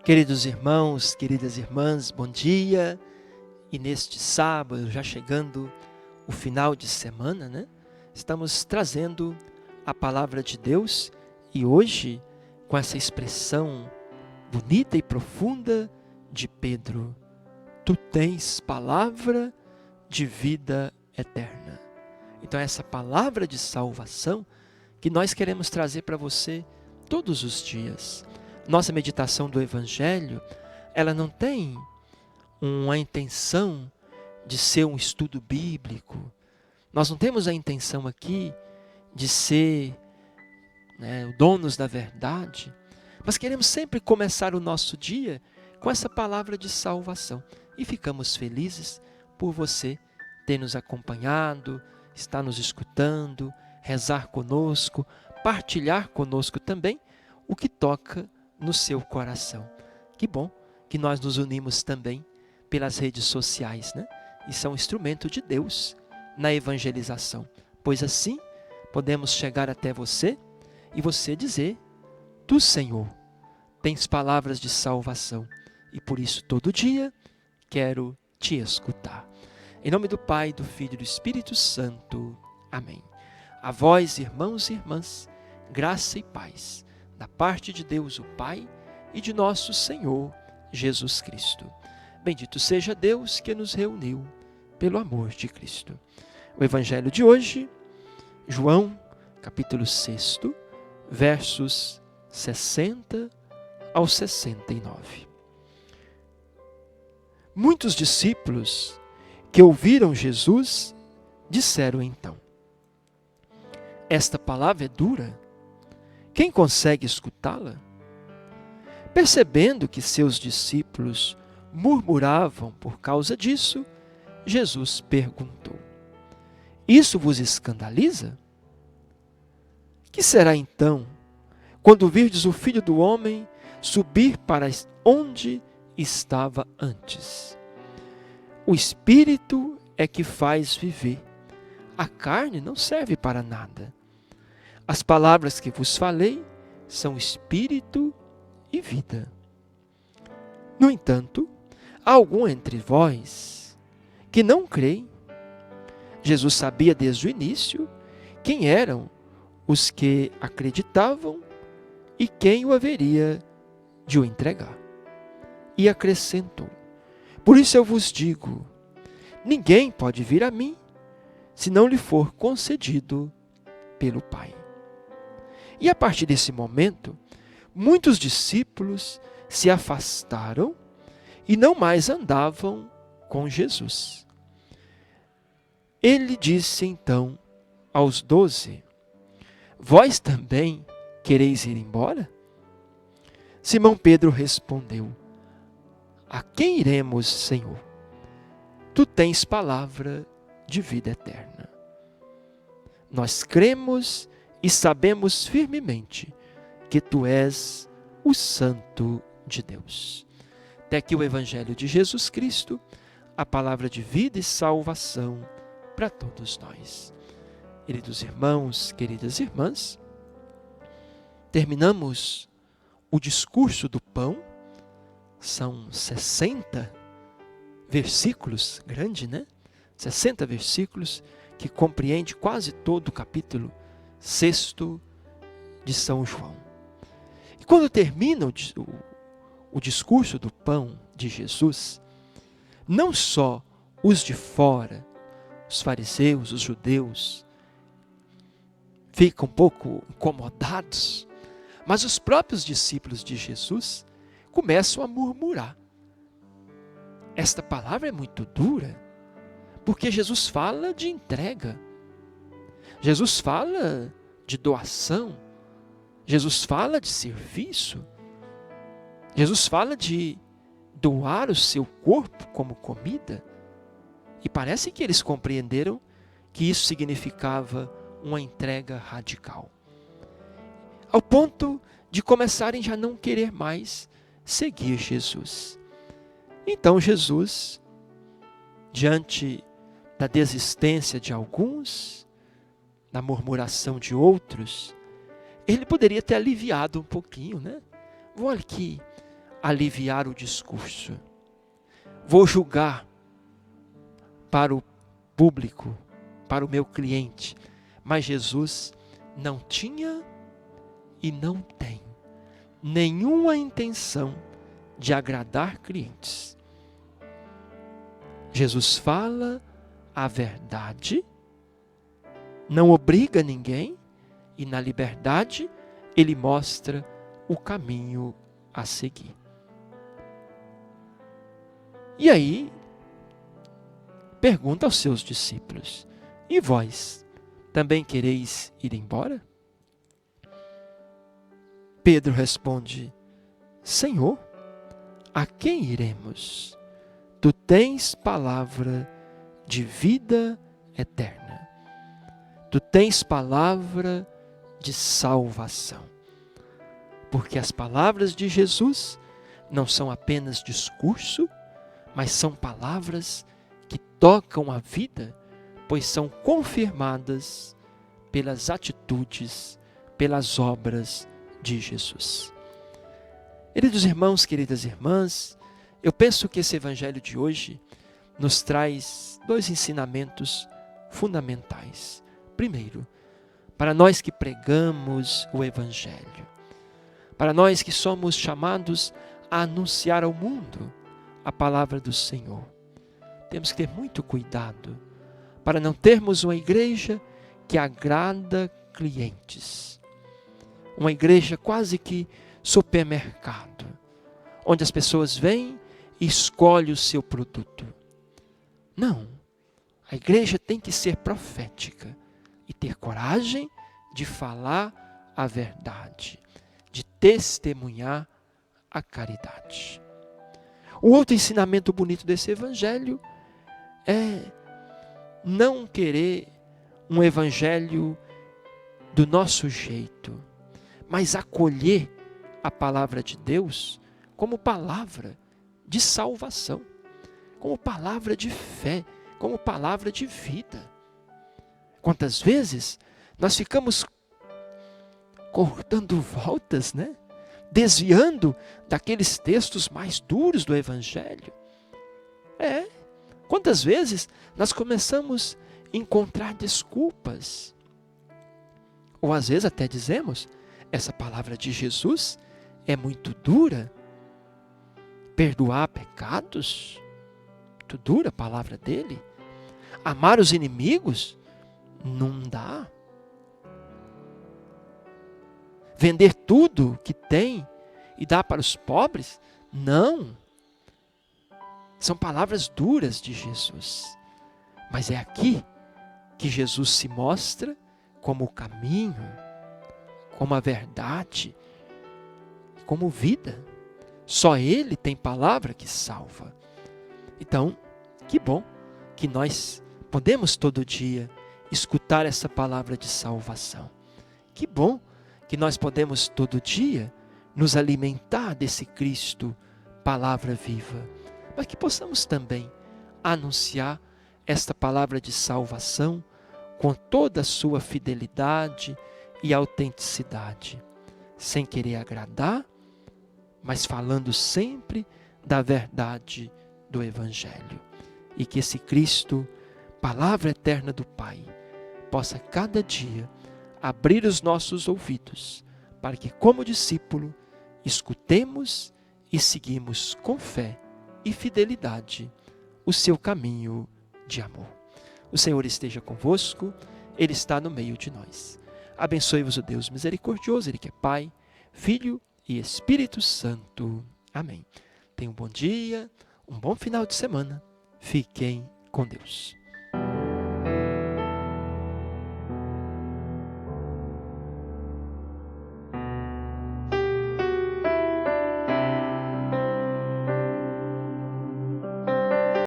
Queridos irmãos, queridas irmãs, bom dia. E neste sábado, já chegando o final de semana, né? Estamos trazendo a palavra de Deus e hoje com essa expressão bonita e profunda de Pedro: tu tens palavra de vida eterna. Então essa palavra de salvação que nós queremos trazer para você todos os dias. Nossa meditação do Evangelho, ela não tem uma intenção de ser um estudo bíblico. Nós não temos a intenção aqui de ser donos da verdade, mas queremos sempre começar o nosso dia com essa palavra de salvação. E ficamos felizes por você ter nos acompanhado, estar nos escutando, rezar conosco, partilhar conosco também o que toca no seu coração. Que bom que nós nos unimos também pelas redes sociais, né? Isso é um instrumento de Deus na evangelização, pois assim podemos chegar até você e você dizer: tu, Senhor, tens palavras de salvação e por isso todo dia quero te escutar. Em nome do Pai, do Filho e do Espírito Santo. Amém. A vós, irmãos e irmãs, graça e paz da parte de Deus o Pai e de nosso Senhor Jesus Cristo. Bendito seja Deus que nos reuniu pelo amor de Cristo. O Evangelho de hoje, João, capítulo 6, versos 60 ao 69. Muitos discípulos que ouviram Jesus disseram então: esta palavra é dura. Quem consegue escutá-la? Percebendo que seus discípulos murmuravam por causa disso, Jesus perguntou: isso vos escandaliza? Que será então quando virdes o Filho do Homem subir para onde estava antes? O Espírito é que faz viver. A carne não serve para nada. As palavras que vos falei são espírito e vida. No entanto, há algum entre vós que não creem. Jesus sabia desde o início quem eram os que acreditavam e quem o haveria de o entregar. E acrescentou: por isso eu vos digo, ninguém pode vir a mim se não lhe for concedido pelo Pai. E a partir desse momento, muitos discípulos se afastaram e não mais andavam com Jesus. Ele disse então aos 12: vós também quereis ir embora? Simão Pedro respondeu: a quem iremos, Senhor? Tu tens palavra de vida eterna. Nós cremos e sabemos firmemente que tu és o Santo de Deus. Até aqui o Evangelho de Jesus Cristo, a palavra de vida e salvação para todos nós. Queridos irmãos, queridas irmãs, terminamos o discurso do pão. São 60 versículos, grande, né? 60 versículos que compreende quase todo o capítulo 6 de São João. E quando termina o discurso do pão de Jesus, não só os de fora, os fariseus, os judeus, ficam um pouco incomodados, mas os próprios discípulos de Jesus começam a murmurar. Esta palavra é muito dura, porque Jesus fala de entrega, Jesus fala de doação, Jesus fala de serviço, Jesus fala de doar o seu corpo como comida, e parece que eles compreenderam que isso significava uma entrega radical, ao ponto de começarem já a não querer mais seguir Jesus. Então Jesus, diante da desistência de alguns, da murmuração de outros, ele poderia ter aliviado um pouquinho, né? Olha que aliviar o discurso. Vou julgar para o público, para o meu cliente. Mas Jesus não tinha e não tem nenhuma intenção de agradar clientes. Jesus fala a verdade, não obriga ninguém, e na liberdade ele mostra o caminho a seguir. E aí, pergunta aos seus discípulos: e vós, também quereis ir embora? Pedro responde: Senhor, a quem iremos? Tu tens palavra de vida eterna. Tu tens palavra de salvação. Porque as palavras de Jesus não são apenas discurso, mas são palavras que tocam a vida, pois são confirmadas pelas atitudes, pelas obras de Jesus. Queridos irmãos, queridas irmãs, eu penso que esse evangelho de hoje nos traz dois ensinamentos fundamentais. Primeiro, para nós que pregamos o evangelho, para nós que somos chamados a anunciar ao mundo a palavra do Senhor, temos que ter muito cuidado para não termos uma igreja que agrada clientes, uma igreja quase que supermercado, onde as pessoas vêm e escolhem o seu produto. Não, a igreja tem que ser profética e ter coragem de falar a verdade, de testemunhar a caridade. O outro ensinamento bonito desse evangelho é não querer um evangelho do nosso jeito, mas acolher a palavra de Deus como palavra de salvação, como palavra de fé, como palavra de vida. Quantas vezes nós ficamos cortando voltas, né? Desviando daqueles textos mais duros do evangelho. Quantas vezes nós começamos a encontrar desculpas, ou às vezes até dizemos: essa palavra de Jesus é muito dura. Perdoar pecados, muito dura a palavra dele. Amar os inimigos, não dá. Vender tudo que tem e dar para os pobres, não. São palavras duras de Jesus. Mas é aqui que Jesus se mostra como o caminho, como a verdade, como vida. Só Ele tem palavra que salva. Então, que bom que nós podemos todo dia escutar essa palavra de salvação. Que bom que nós podemos todo dia nos alimentar desse Cristo, palavra viva. Mas que possamos também anunciar esta palavra de salvação com toda a sua fidelidade e autenticidade, sem querer agradar, mas falando sempre da verdade do Evangelho. E que esse Cristo, palavra eterna do Pai, possa cada dia abrir os nossos ouvidos, para que, como discípulo, escutemos e seguimos com fé e fidelidade o seu caminho de amor. O Senhor esteja convosco, Ele está no meio de nós. Abençoe-vos o Deus misericordioso, Ele que é Pai, Filho e Espírito Santo. Amém. Tenham um bom dia, um bom final de semana. Fiquem com Deus.